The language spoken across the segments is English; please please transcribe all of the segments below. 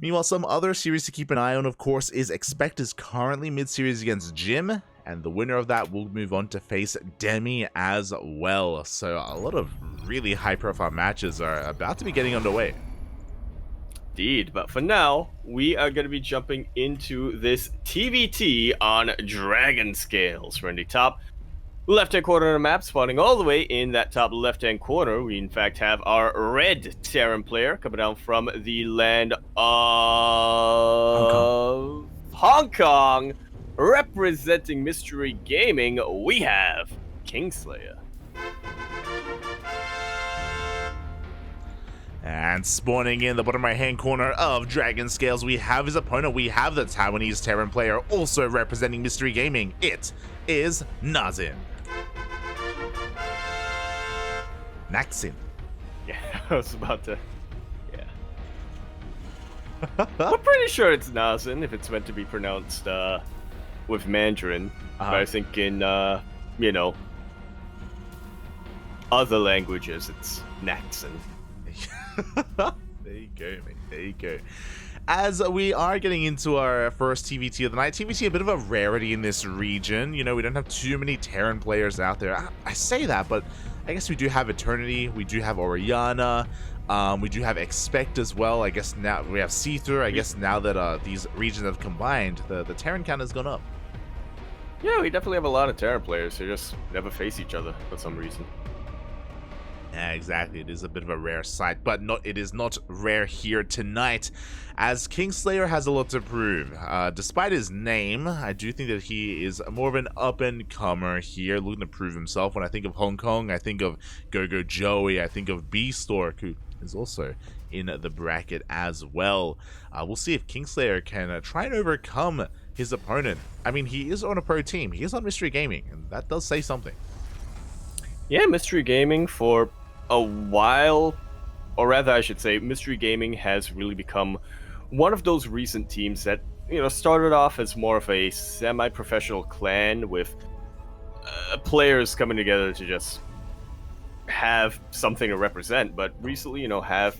Meanwhile, some other series to keep an eye on, of course, is Expect is currently mid-series against Jim, and the winner of that will move on to face Demi as well. So a lot of really high-profile matches are about to be getting underway. Indeed, but for now, we are going to be jumping into this TvT on Dragon Scales. We're in the top left-hand corner of the map, spawning all the way in that top left-hand corner. We, in fact, have our red Terran player coming down from the land of Hong Kong. Representing Mystery Gaming, we have KingSlayeR. And spawning in the bottom right-hand corner of Dragon Scales, we have his opponent. We have the Taiwanese Terran player, also representing Mystery Gaming. It is Naxin. Naxin. Yeah, I was about to... Yeah. I'm pretty sure it's Naxin, if it's meant to be pronounced with Mandarin. But I think in, you know, other languages, it's Naxin. There you go, mate. There you go. As we are getting into our first TvT of the night, TvT a bit of a rarity in this region. You know, we don't have too many Terran players out there. I say that, but I guess we do have Eternity. We do have Oriana. We do have Expect as well. I guess now we have See-Through. I guess now that these regions have combined, the Terran count has gone up. Yeah, we definitely have a lot of Terran players who just never face each other for some reason. Yeah, exactly. It is a bit of a rare sight, but it is not rare here tonight, as KingSlayeR has a lot to prove. Despite his name, I do think that he is more of an up-and-comer here, looking to prove himself. When I think of Hong Kong, I think of Go-Go Joey, I think of Beastork, who is also in the bracket as well. We'll see if KingSlayeR can try and overcome his opponent. I mean, he is on a pro team. He is on Mystery Gaming, and that does say something. Yeah, Mystery Gaming for a while, or rather I should say, Mystery Gaming has really become one of those recent teams that, you know, started off as more of a semi-professional clan with players coming together to just have something to represent, but recently, you know, have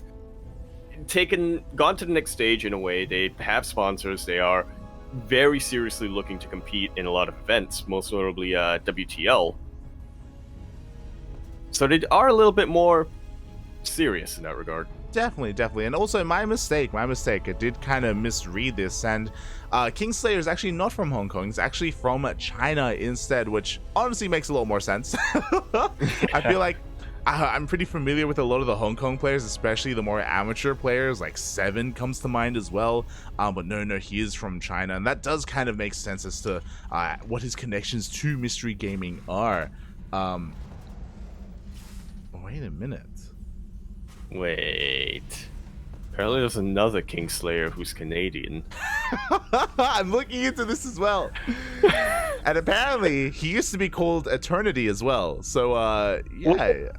gone to the next stage in a way. They have sponsors. They are very seriously looking to compete in a lot of events, most notably WTL. So they are a little bit more serious in that regard. Definitely. And also, my mistake. I did kind of misread this, and KingSlayeR is actually not from Hong Kong. He's actually from China instead, which honestly makes a lot more sense. I feel like I'm pretty familiar with a lot of the Hong Kong players, especially the more amateur players, like Seven comes to mind as well. But no, he is from China, and that does kind of make sense as to what his connections to Mystery Gaming are. Wait a minute. Wait. Apparently there's another KingSlayeR who's Canadian. I'm looking into this as well. And apparently he used to be called Eternity as well. So yeah.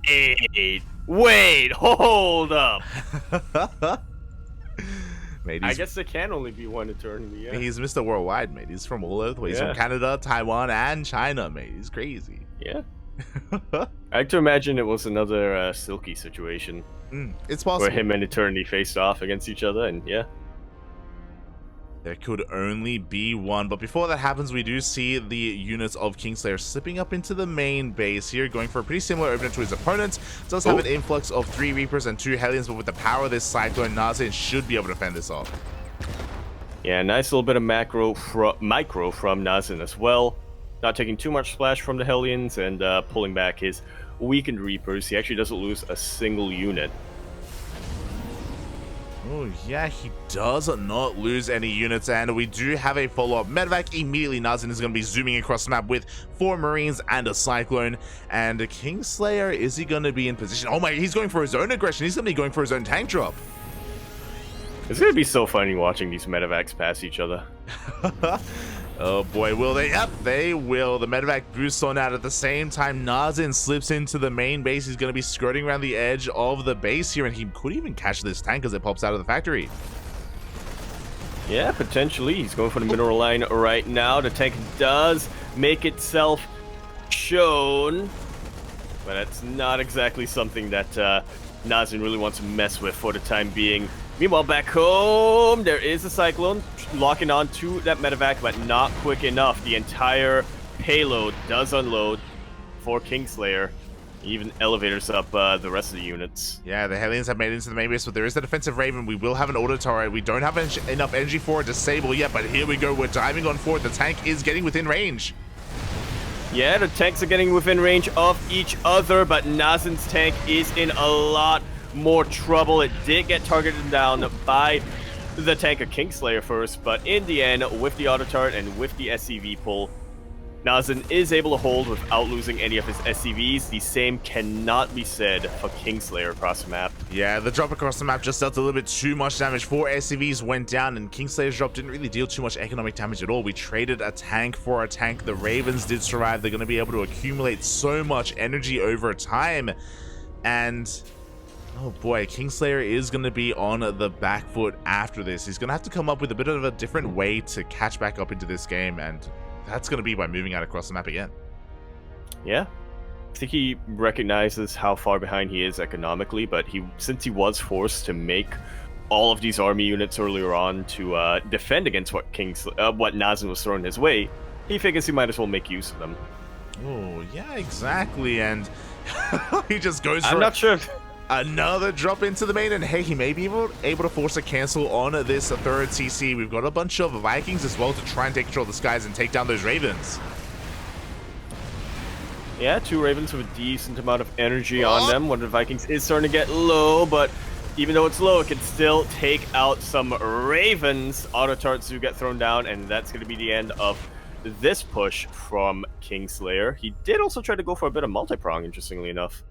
Wait, hold up. Mate, I guess there can only be one Eternity, yeah. He's Mr. Worldwide, mate. He's from all over the place. He's from Canada, Taiwan, and China, mate. He's crazy. Yeah. I like to imagine it was another Silky situation. It's possible. Where him and Eternity faced off against each other, and yeah. There could only be one, but before that happens, we do see the units of KingSlayeR slipping up into the main base here, going for a pretty similar opening to his opponent. Does have an influx of 3 Reapers and 2 Hellions, but with the power of this Cyclone, Naxin should be able to fend this off. Yeah, nice little bit of micro from Naxin as well. Not taking too much splash from the Hellions and pulling back his weakened Reapers. He actually doesn't lose a single unit. Oh yeah, he does not lose any units, and we do have a follow-up medevac. Immediately, Naxin is going to be zooming across the map with 4 Marines and a Cyclone. And KingSlayeR, is he going to be in position? Oh my, he's going for his own aggression. He's going to be going for his own tank drop. It's going to be so funny watching these medevacs pass each other. Oh boy, will they? Yep, they will. The medevac boosts on out at the same time. Naxin slips into the main base. He's going to be skirting around the edge of the base here, and he could even catch this tank as it pops out of the factory. Yeah, potentially. He's going for the mineral line right now. The tank does make itself shown, but that's not exactly something that Naxin really wants to mess with for the time being. Meanwhile, back home, there is a Cyclone locking on to that medevac, but not quick enough. The entire payload does unload for KingSlayeR. Even elevators up the rest of the units. Yeah, the Hellions have made it into the main base, but there is a defensive Raven. We will have an auto turret. We don't have enough energy for a disable yet, but here we go. We're diving on forward. The tank is getting within range. Yeah, the tanks are getting within range of each other, but Naxin's tank is in a lot more trouble. It did get targeted down by the tank of KingSlayeR first, but in the end, with the auto turret and with the SCV pull, Naxin is able to hold without losing any of his SCVs. The same cannot be said for KingSlayeR across the map. Yeah, the drop across the map just dealt a little bit too much damage. 4 SCVs went down, and KingSlayer's drop didn't really deal too much economic damage at all. We traded a tank for a tank. The Ravens did survive. They're going to be able to accumulate so much energy over time. And oh boy, KingSlayeR is going to be on the back foot after this. He's going to have to come up with a bit of a different way to catch back up into this game, and that's going to be by moving out across the map again. Yeah. I think he recognizes how far behind he is economically, but since he was forced to make all of these army units earlier on to defend against what Naxin was throwing his way, he figures he might as well make use of them. Oh, yeah, exactly. And he just goes for I'm not sure if another drop into the main, and hey, he may be able to force a cancel on this third CC. We've got a bunch of Vikings as well to try and take control of the skies and take down those Ravens. Yeah, 2 Ravens with a decent amount of energy on them. One of the Vikings is starting to get low, but even though it's low, it can still take out some Ravens. Auto turrets do get thrown down, and that's going to be the end of this push from KingSlayeR. He did also try to go for a bit of multi-prong, interestingly enough.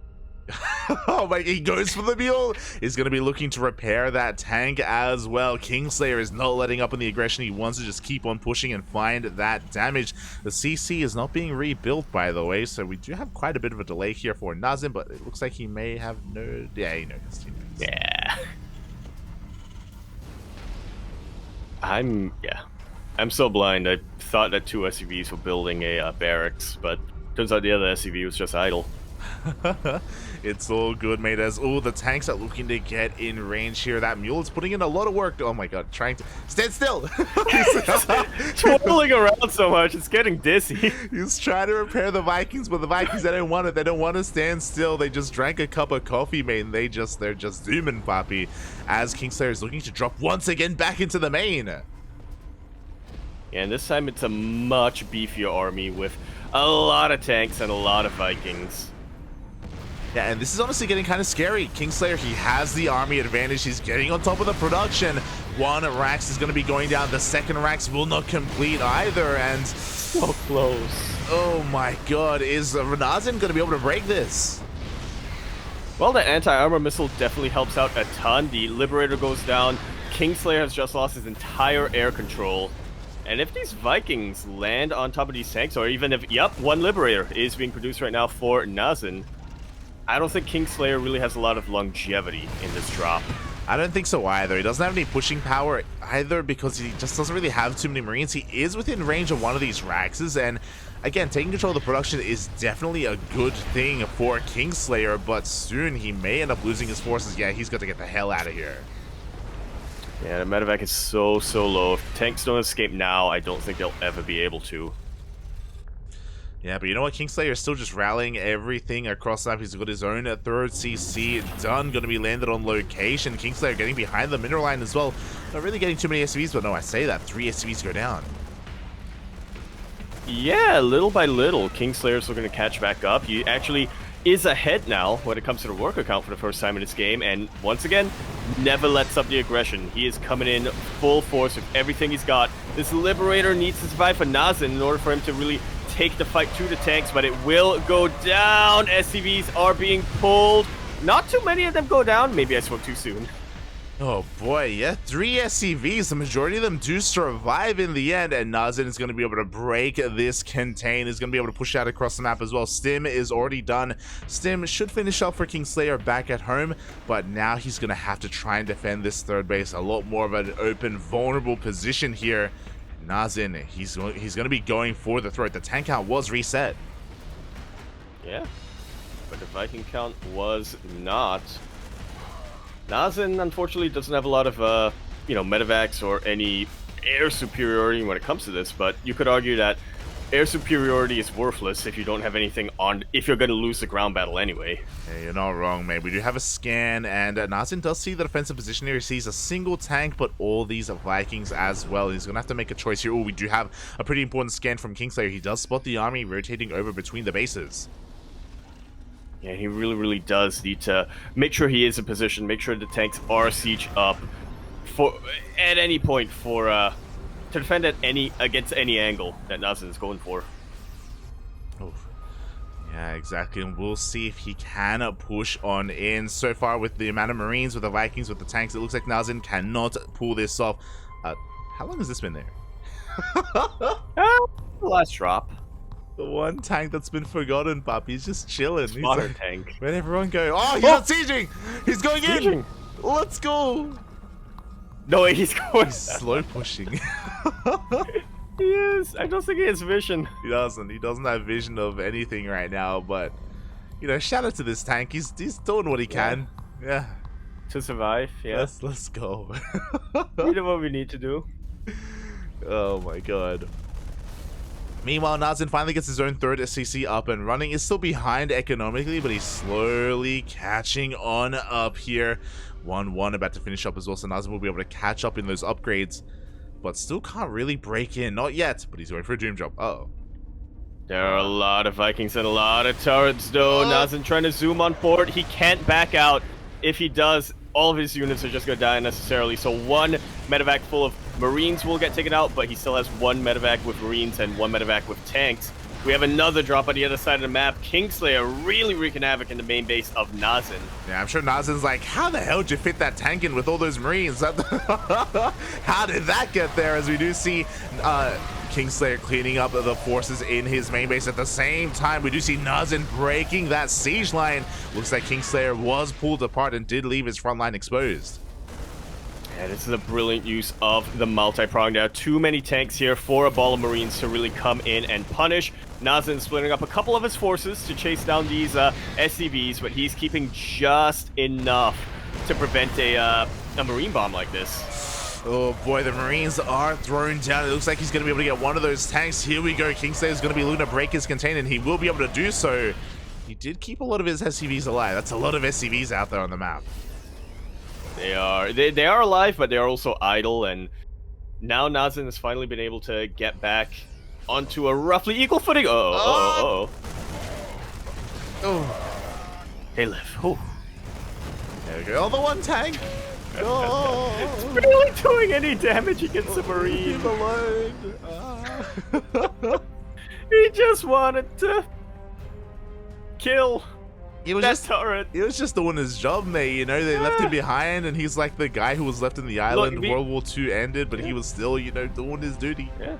Oh my, he goes for the mule. He's going to be looking to repair that tank as well. KingSlayeR is not letting up on the aggression. He wants to just keep on pushing and find that damage. The CC is not being rebuilt, by the way, so we do have quite a bit of a delay here for Naxin, but it looks like he may have no... Yeah, he knows his teammates. Yeah. I'm so blind. I thought that 2 SCVs were building a barracks, but turns out the other SCV was just idle. It's all good, mate, as all the tanks are looking to get in range here. That mule is putting in a lot of work. Oh my god, trying to stand still. Twirling around so much, it's getting dizzy. He's trying to repair the Vikings, but the Vikings, they don't want it. They don't want to stand still. They just drank a cup of coffee, mate, and they're just zooming, Papi, as KingSlayeR is looking to drop once again back into the main. And this time it's a much beefier army with a lot of tanks and a lot of Vikings. Yeah, and this is honestly getting kind of scary. KingSlayeR, he has the army advantage. He's getting on top of the production. 1 Rax is going to be going down. The 2nd Rax will not complete either, and so close. Oh my god, is Naxin going to be able to break this? Well, the anti-armor missile definitely helps out a ton. The Liberator goes down. KingSlayeR has just lost his entire air control. And if these Vikings land on top of these tanks, or even if, yep, 1 Liberator is being produced right now for Naxin, I don't think KingSlayeR really has a lot of longevity in this drop. I don't think so either. He doesn't have any pushing power either because he just doesn't really have too many Marines. He is within range of one of these Raxes, and again, taking control of the production is definitely a good thing for KingSlayeR, but soon he may end up losing his forces. Yeah, he's got to get the hell out of here. Yeah, the medevac is so low. If tanks don't escape now, I don't think they'll ever be able to. Yeah, but you know what? KingSlayeR is still just rallying everything across the map. He's got his own 3rd CC done, going to be landed on location. KingSlayeR getting behind the mineral line as well. Not really getting too many SCVs, but no, I say that. 3 SCVs go down. Yeah, little by little, KingSlayeR is looking to catch back up. He actually is ahead now when it comes to the worker count for the first time in this game, and once again, never lets up the aggression. He is coming in full force with everything he's got. This Liberator needs to survive for Naxin in order for him to really take the fight to the tanks, but it will go down. SCVs are being pulled. Not too many of them go down. Maybe I spoke too soon. Oh boy, yeah, 3 SCVs. The majority of them do survive in the end, and Naxin is going to be able to break this contain. He's going to be able to push out across the map as well. Stim is already done. Stim should finish up for KingSlayeR back at home, but now he's going to have to try and defend this 3rd base. A lot more of an open, vulnerable position here. Naxin, he's going to be going for the throat. The tank count was reset. Yeah, but the Viking count was not. Naxin, unfortunately, doesn't have a lot of, medevacs or any air superiority when it comes to this, but you could argue that air superiority is worthless if you don't have anything on, if you're going to lose the ground battle anyway. Hey, you're not wrong, mate. We do have a scan, and Naxin does see the defensive position here. He sees a single tank, but all these Vikings as well. He's going to have to make a choice here. Oh, we do have a pretty important scan from KingSlayeR. He does spot the army rotating over between the bases. Yeah, he really, really does need to make sure he is in position, make sure the tanks are siege up at any point to defend against any angle that Naxin is going for. Oh, yeah, exactly, and we'll see if he can push on in. So far, with the amount of Marines, with the Vikings, with the tanks, it looks like Naxin cannot pull this off. How long has this been there? The last drop. The one tank that's been forgotten, pup. He's just chilling. He's Modern tank. Where'd everyone go? Oh, he's not sieging! He's going in! Let's go! No way, he's going. He's slow pushing. He is. I don't think he has vision. He doesn't. He doesn't have vision of anything right now, but, you know, shout out to this tank. He's doing what he can. Yeah. To survive, yeah. Let's go. We know what we need to do. Oh my god. Meanwhile, Naxin finally gets his own third SCC up and running. He's still behind economically, but he's slowly catching on up here. 1-1 about to finish up as well, so Naxin will be able to catch up in those upgrades, but still can't really break in. Not yet, but he's going for a doom job. Uh-oh. There are a lot of Vikings and a lot of turrets, though. Naxin trying to zoom on forward. He can't back out. If he does, all of his units are just going to die unnecessarily. So one medevac full of Marines will get taken out, but he still has one medevac with Marines and one medevac with tanks. We have another drop on the other side of the map. KingSlayeR really wreaking havoc in the main base of Naxin. Yeah, I'm sure Naxin's like, how the hell did you fit that tank in with all those Marines? How did that get there? As we do see KingSlayeR cleaning up the forces in his main base. At the same time, we do see Naxin breaking that siege line. Looks like KingSlayeR was pulled apart and did leave his front line exposed. Yeah, this is a brilliant use of the multi-prong. There are too many tanks here for a ball of Marines to really come in and punish. Naxin splitting up a couple of his forces to chase down these SCVs, but he's keeping just enough to prevent a Marine bomb like this. Oh boy, the Marines are thrown down. It looks like he's going to be able to get one of those tanks. Here we go. KingSlayeR is going to be looking to break his container, and he will be able to do so. He did keep a lot of his SCVs alive. That's a lot of SCVs out there on the map. They are alive, but they are also idle, and now Naxin has finally been able to get back onto a roughly equal footing. Oh. Hey, Liv. Oh. There we go. Oh, the one tank. Oh. It's barely doing any damage against the Marine. Leave him alone. He just wanted to kill. It was just doing his job, mate. You know, they left him behind, and he's like the guy who was left in the island. World War II ended, but he was still, you know, doing his duty. Yeah.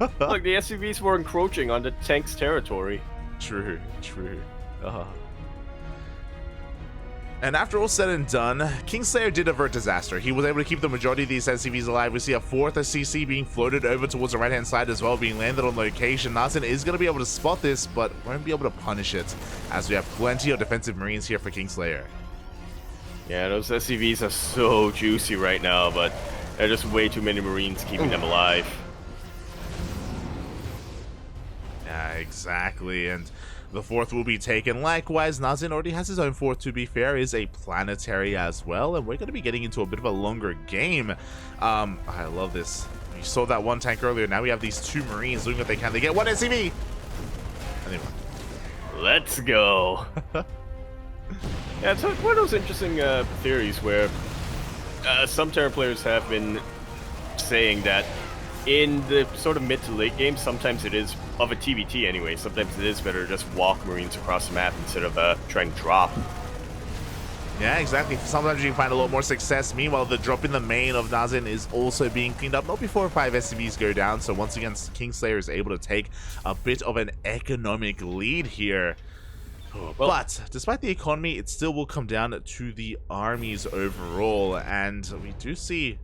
Look, the SCVs were encroaching on the tank's territory. True. And after all said and done, KingSlayeR did avert disaster. He was able to keep the majority of these SCVs alive. We see a fourth SCC being floated over towards the right-hand side as well, being landed on location. Naxin is going to be able to spot this, but won't be able to punish it, as we have plenty of defensive Marines here for KingSlayeR. Yeah, those SCVs are so juicy right now, but there are just way too many Marines keeping them alive. Yeah, exactly, and the fourth will be taken. Likewise, Naxin already has his own fourth, to be fair, is a planetary as well, and we're going to be getting into a bit of a longer game. I love this. You saw that one tank earlier, now we have these two Marines doing what they can. They get one SCV! And they run. Let's go! Yeah, it's one of those interesting theories where some Terra players have been saying that in the sort of mid to late game, sometimes it is, of a TvT anyway, sometimes it is better to just walk Marines across the map instead of trying to drop. Yeah, exactly. Sometimes you can find a lot more success. Meanwhile, the drop in the main of Naxin is also being cleaned up, not before 5 SCVs go down. So once again, KingSlayeR is able to take a bit of an economic lead here. Well, but despite the economy, it still will come down to the armies overall, and we do see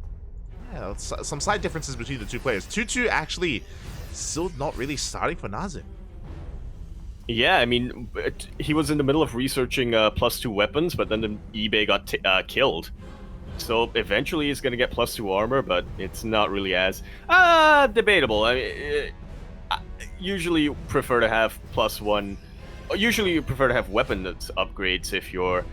some slight differences between the two players. 2-2 actually still not really starting for Naxin. Yeah, I mean, he was in the middle of researching +2 weapons, but then the eBay got killed. So eventually he's going to get +2 armor, but it's not really as debatable. I mean, usually you prefer to have +1. Usually you prefer to have weapon upgrades if you're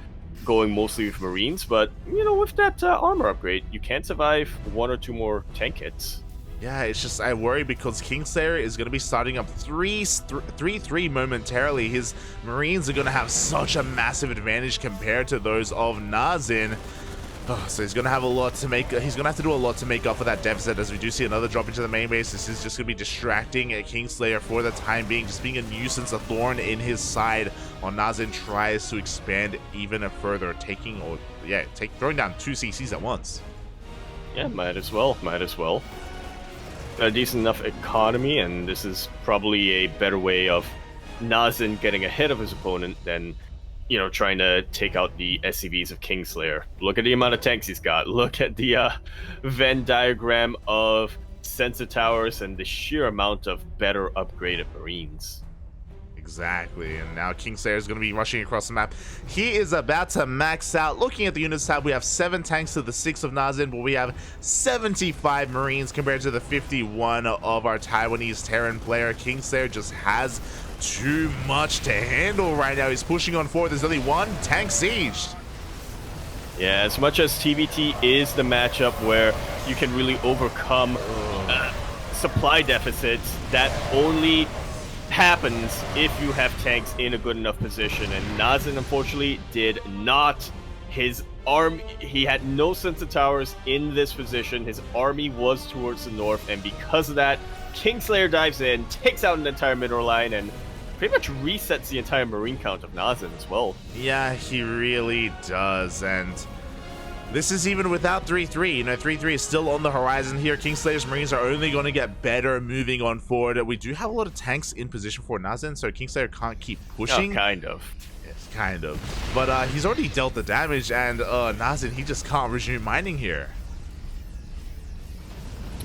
going mostly with Marines, but you know, with that armor upgrade, you can survive 1 or 2 more tank hits. Yeah, it's just I worry because KingSlayeR is going to be starting up 3-3 momentarily. His Marines are going to have such a massive advantage compared to those of Naxin. Oh, so he's going to have a lot to make. He's going to have to do a lot to make up for that deficit, as we do see another drop into the main base. This is just going to be distracting KingSlayeR for the time being, just being a nuisance, a thorn in his side while Naxin tries to expand even further, throwing down 2 CCs at once. Yeah, might as well. Might as well. A decent enough economy, and this is probably a better way of Naxin getting ahead of his opponent than, you know, trying to take out the SCVs of KingSlayeR. Look at the amount of tanks he's got. Look at the Venn diagram of sensor towers and the sheer amount of better upgraded Marines. Exactly, and now KingSlayeR is going to be rushing across the map. He is about to max out. Looking at the units tab, we have 7 tanks to the 6 of Naxin, but we have 75 Marines compared to the 51 of our Taiwanese Terran player. KingSlayeR just has too much to handle right now. He's pushing on forward. There's only 1 tank sieged. Yeah, as much as TvT is the matchup where you can really overcome supply deficits, that only happens if you have tanks in a good enough position, and Naxin unfortunately did not. His army, he had no sensor towers in this position. His army was towards the north, and because of that, KingSlayeR dives in, takes out an entire mineral line, and pretty much resets the entire marine count of Naxin as well. Yeah, he really does, and this is even without 3-3. You know, 3-3 is still on the horizon here. KingSlayer's Marines are only going to get better moving on forward. We do have a lot of tanks in position for Naxin, so KingSlayeR can't keep pushing. Oh, kind of. Yes, kind of. But he's already dealt the damage, and Naxin, he just can't resume mining here.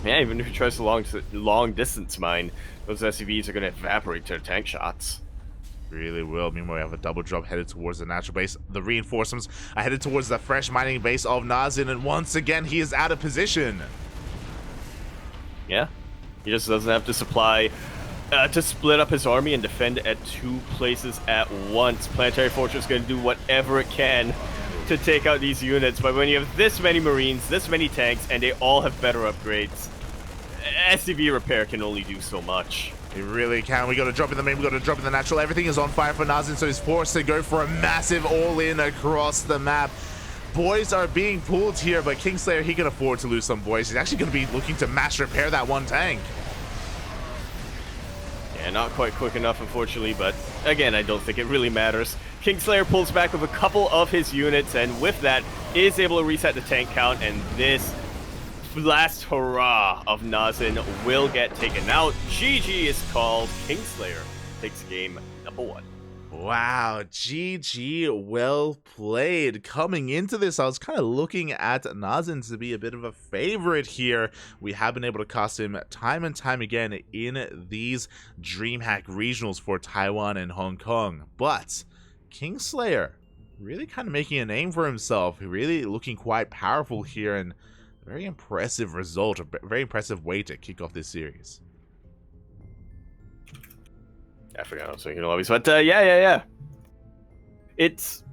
Yeah, even if he tries to long distance mine, those SCVs are going to evaporate to their tank shots. Really will. Meanwhile, we have a double drop headed towards the natural base. The reinforcements are headed towards the fresh mining base of Naxin, and once again, he is out of position. Yeah, he just doesn't have to supply to split up his army and defend at 2 places at once. Planetary Fortress is going to do whatever it can to take out these units, but when you have this many Marines, this many tanks, and they all have better upgrades, SCV repair can only do so much. He really can. We got to drop in the main, we got to drop in the natural. Everything is on fire for Naxin, so he's forced to go for a massive all-in across the map. Boys are being pulled here, but KingSlayeR, he can afford to lose some boys. He's actually going to be looking to mass repair that 1 tank. Yeah, not quite quick enough, unfortunately, but again, I don't think it really matters. KingSlayeR pulls back with a couple of his units, and with that, is able to reset the tank count, and this last hurrah of Naxin will get taken out. GG is called. KingSlayeR takes game number 1. Wow, GG, well played. Coming into this, I was kind of looking at Naxin to be a bit of a favorite here. We have been able to cast him time and time again in these DreamHack regionals for Taiwan and Hong Kong. But KingSlayeR really kind of making a name for himself, really looking quite powerful here, and very impressive result, a very impressive way to kick off this series. I forgot I was thinking lobbies, but yeah. It's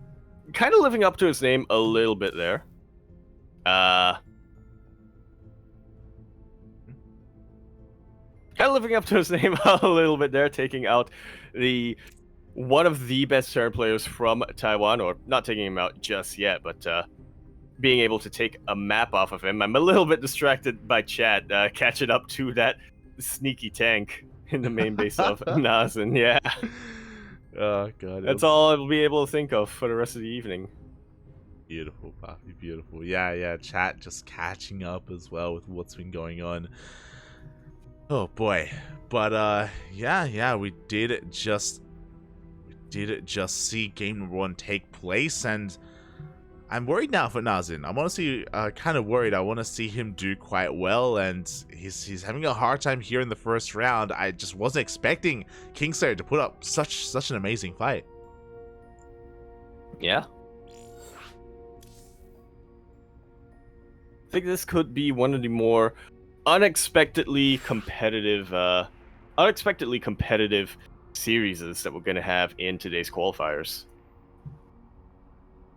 kind of living up to its name a little bit there. Kind of living up to its name a little bit there, taking out one of the best Terran players from Taiwan, or not taking him out just yet, but being able to take a map off of him. I'm a little bit distracted by chat, catching up to that sneaky tank in the main base of Naxin. Yeah. Oh god, that's all I'll be able to think of for the rest of the evening. Beautiful, Poppy, beautiful. Yeah, chat just catching up as well with what's been going on. Oh boy. But yeah, we did just see game number 1 take place, and I'm worried now for Naxin. I'm honestly kind of worried. I want to see him do quite well, and he's having a hard time here in the first round. I just wasn't expecting KingSlayeR to put up such an amazing fight. Yeah. I think this could be one of the more unexpectedly competitive series that we're going to have in today's qualifiers.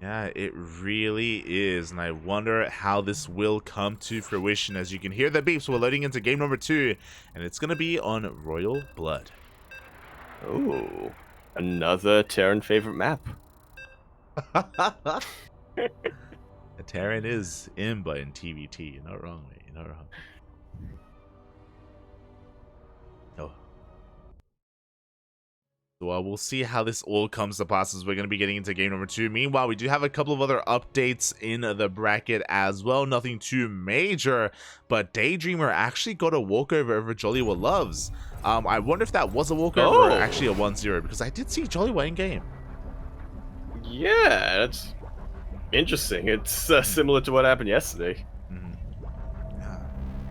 Yeah, it really is, and I wonder how this will come to fruition. As you can hear the beeps, we're loading into game number 2, and it's going to be on Royal Blood. Oh, another Terran favorite map. The Terran is Imba in TvT. You're not wrong, mate. You're not wrong. Oh. So we'll see how this all comes to pass as we're going to be getting into game number 2. Meanwhile, we do have a couple of other updates in the bracket as well. Nothing too major, but Daydreamer actually got a walkover over Jollywa Loves. I wonder if that was a walkover or actually a 1-0, because I did see Jollywa in game. Yeah, that's interesting. It's similar to what happened yesterday. Yeah.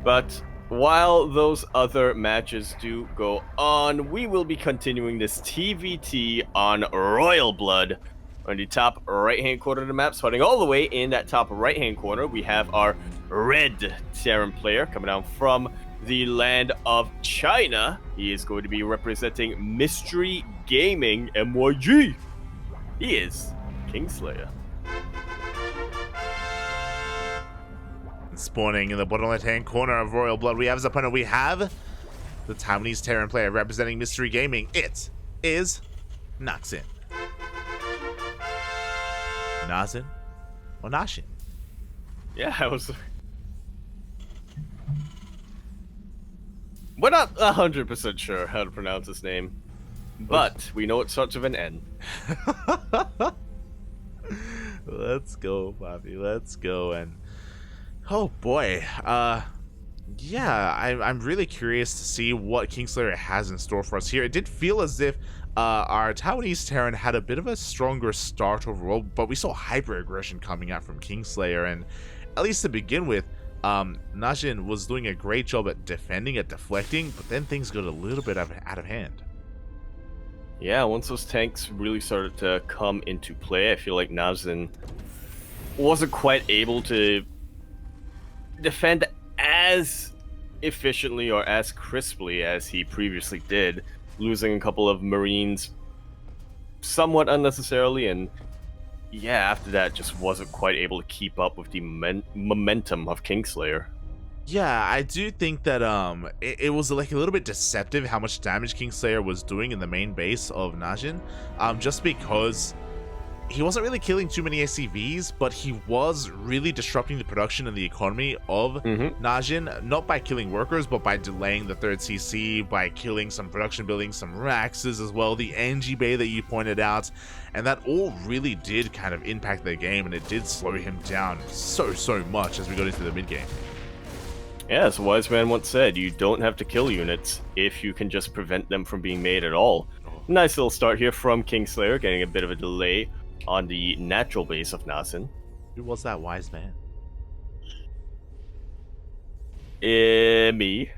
But while those other matches do go on, we will be continuing this TvT on Royal Blood. On the top right-hand corner of the map, starting all the way in that top right-hand corner, we have our red Terran player coming down from the land of China. He is going to be representing Mystery Gaming MYG. He is KingSlayeR. Spawning in the bottom left-hand corner of Royal Blood, we have as opponent, we have the Taiwanese Terran player representing Mystery Gaming. It is Naxin. Naxin or Naxin? Yeah, I was... We're not 100% sure how to pronounce his name, but we know it starts with an N. Let's go, Bobby. Let's go. And oh boy, yeah, I'm really curious to see what KingSlayeR has in store for us here. It did feel as if our Taiwanese Terran had a bit of a stronger start overall, but we saw hyper aggression coming out from KingSlayeR, and at least to begin with, Naxin was doing a great job at defending, at deflecting, but then things got a little bit out of hand. Yeah, once those tanks really started to come into play, I feel like Naxin wasn't quite able to defend as efficiently or as crisply as he previously did, losing a couple of Marines somewhat unnecessarily, and yeah, after that just wasn't quite able to keep up with the momentum of KingSlayeR. Yeah, I do think that it was like a little bit deceptive how much damage KingSlayeR was doing in the main base of Naxin, just because he wasn't really killing too many SCVs, but he was really disrupting the production and the economy of Naxin, not by killing workers, but by delaying the third CC, by killing some production buildings, some Raxes as well, the NG Bay that you pointed out, and that all really did kind of impact the game, and it did slow him down so much as we got into the mid game. Yeah, as a wise man once said, you don't have to kill units if you can just prevent them from being made at all. Nice little start here from KingSlayeR, getting a bit of a delay on the natural base of Naxin. Who was that wise man? Me.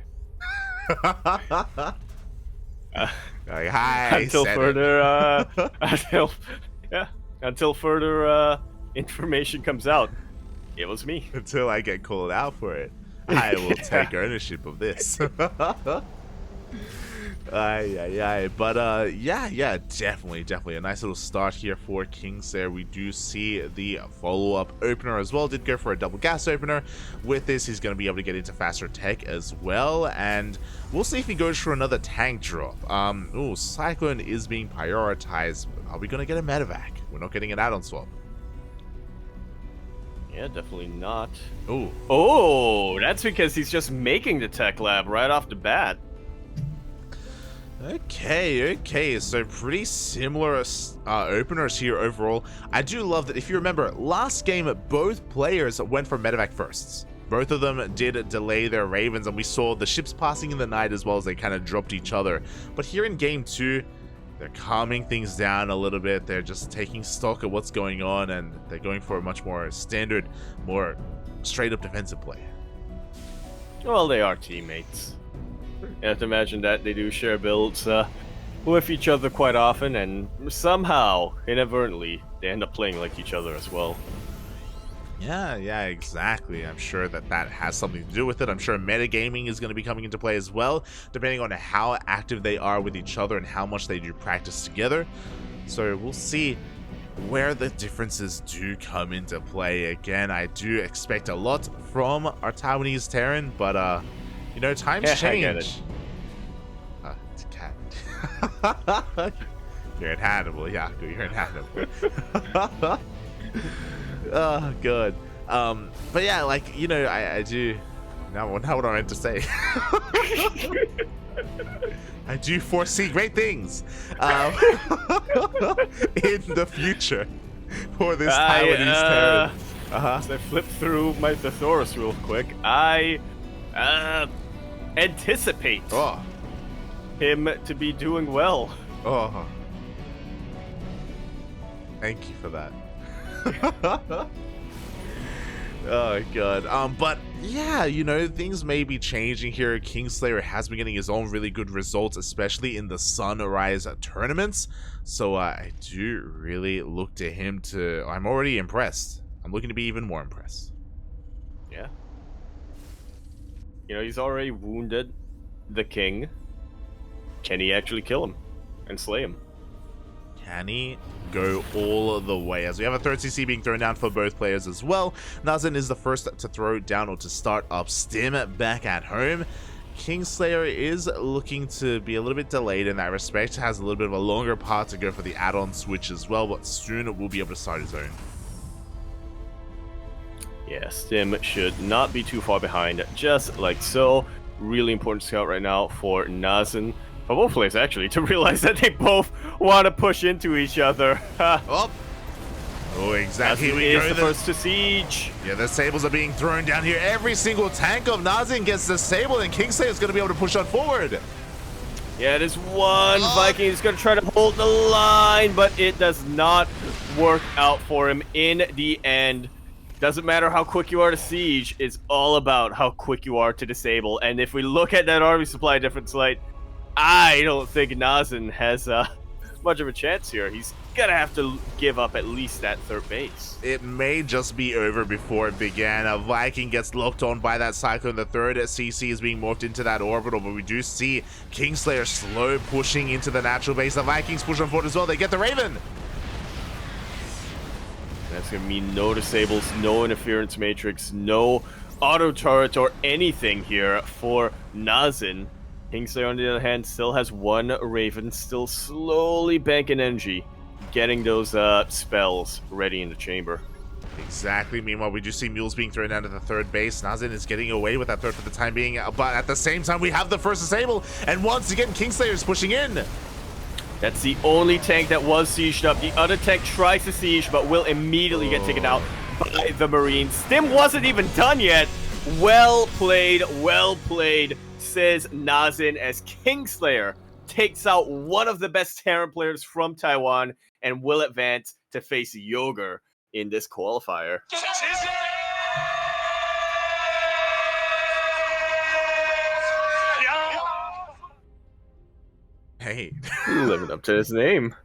Hi, until further, until further information comes out, it was me. Until I get called out for it, I will take ownership of this. But yeah, definitely a nice little start here for KingSlayeR. We do see the follow-up opener as well. Did go for a double gas opener. With this, he's going to be able to get into faster tech as well, and we'll see if he goes for another tank drop. Ooh, Cyclone is being prioritized. Are we going to get a medevac? We're not getting an add-on swap. Yeah, definitely not. Ooh. Oh, that's because he's just making the tech lab right off the bat. Okay, so pretty similar openers here overall. I do love that, if you remember, last game, both players went for medevac firsts. Both of them did delay their Ravens, and we saw the ships passing in the night as well as they kind of dropped each other. But here in game 2, They're calming things down a little bit. They're just taking stock of what's going on, and they're going for a much more standard, more straight-up defensive play. Well, they are teammates. You have to imagine that they do share builds with each other quite often, and somehow, inadvertently, they end up playing like each other as well. Yeah, exactly. I'm sure that has something to do with it. I'm sure metagaming is going to be coming into play as well, depending on how active they are with each other and how much they do practice together. So we'll see where the differences do come into play. Again, I do expect a lot from our Taiwanese Terran, but you know, times change. I get it. It's a cat. You're inhabitable, Yaku. You're inhabitable. Oh, good. But yeah, like, you know, I do. Now what I meant to say. I do foresee great things in the future for this Taiwanese Terran. As I flip through my thesaurus real quick, I anticipate him to be doing well. Oh, thank you for that. Oh god. But yeah, you know, things may be changing here. KingSlayeR has been getting his own really good results, especially in the Sunrise tournaments. So I do really look to him to. I'm already impressed. I'm looking to be even more impressed. Yeah. You know, he's already wounded the king. Can he actually kill him and slay him? Can he go all the way? As we have a third CC being thrown down for both players as well. Naxin is the first to throw down or to start up Stim back at home. KingSlayeR is looking to be a little bit delayed in that respect. Has a little bit of a longer path to go for the add-on switch as well, but soon it will be able to start his own. Yeah, Stim should not be too far behind, just like so. Really important scout right now for Naxin. For both players, actually, to realize that they both want to push into each other. Oh, exactly. Naxin is the first to siege. Yeah, the sables are being thrown down here. Every single tank of Naxin gets disabled, and KingSlayeR is going to be able to push on forward. Yeah, there's one Viking who's going to try to hold the line, but it does not work out for him in the end. Doesn't matter how quick you are to siege, it's all about how quick you are to disable. And if we look at that army supply difference light, I don't think Naxin has much of a chance here. He's gonna have to give up at least that third base. It may just be over before it began. A Viking gets locked on by that Cyclone. The third CC is being morphed into that orbital, but we do see KingSlayeR slow pushing into the natural base. The Vikings push on forward as well. They get the Raven. That's gonna mean no disables, no interference matrix, no auto turret or anything here for Naxin. KingSlayeR, on the other hand, still has one Raven, still slowly banking energy, getting those spells ready in the chamber. Exactly. Meanwhile, we do see mules being thrown down to the third base. Naxin is getting away with that third for the time being, but at the same time, we have the first disable, and once again, KingSlayeR is pushing in. That's the only tank that was sieged up. The other tank tries to siege, but will immediately get taken out by the Marines. Stim wasn't even done yet. Well played, says Naxin, as KingSlayeR takes out one of the best Terran players from Taiwan and will advance to face Yogur in this qualifier. Hey. Living up to his name.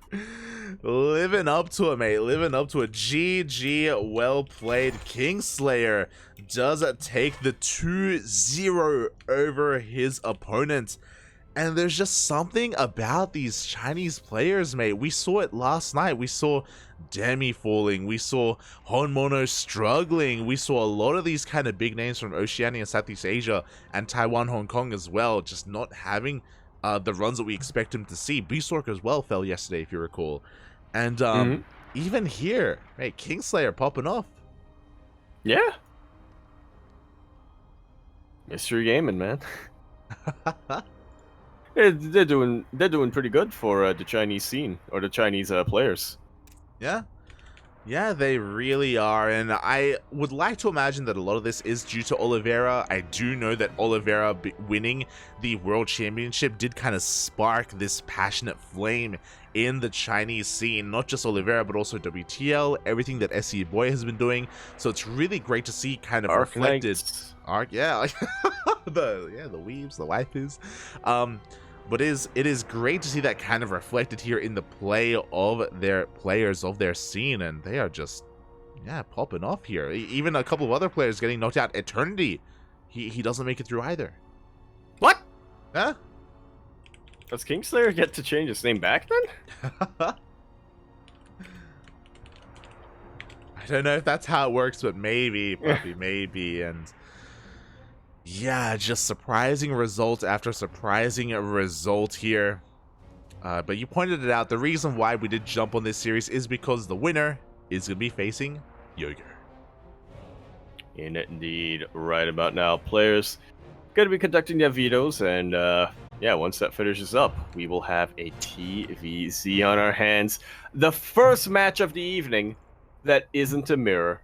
Living up to it, mate. Living up to it. GG, well played. KingSlayeR does take the 2-0 over his opponent. And there's just something about these Chinese players, mate. We saw it last night. We saw Demi falling. We saw Honmono struggling. We saw a lot of these kind of big names from Oceania, Southeast Asia, and Taiwan, Hong Kong as well, just not having the runs that we expect him to see. Beastork as well fell yesterday, if you recall. And even here, mate, KingSlayeR popping off. Yeah. Mystery gaming, man. They're doing pretty good for the Chinese scene, or the Chinese players. Yeah. Yeah, they really are, and I would like to imagine that a lot of this is due to Oliveira. I do know that Oliveira winning the World Championship did kind of spark this passionate flame in the Chinese scene, not just Oliveira, but also WTL, everything that SC Boy has been doing, so it's really great to see kind of reflected. Arc, yeah, like the weaves, the waifus. But it is great to see that kind of reflected here in the play of their players of their scene, and they are just, yeah, popping off here. Even a couple of other players getting knocked out. Eternity, he doesn't make it through either. What? Huh? Does KingSlayeR get to change his name back then? I don't know if that's how it works, but maybe, probably maybe, and yeah, just surprising result after surprising result here. But you pointed it out, the reason why we did jump on this series is because the winner is going to be facing Yoga. Indeed, right about now, players going to be conducting their vetoes, and yeah, once that finishes up, we will have a TvZ on our hands. The first match of the evening that isn't a mirror.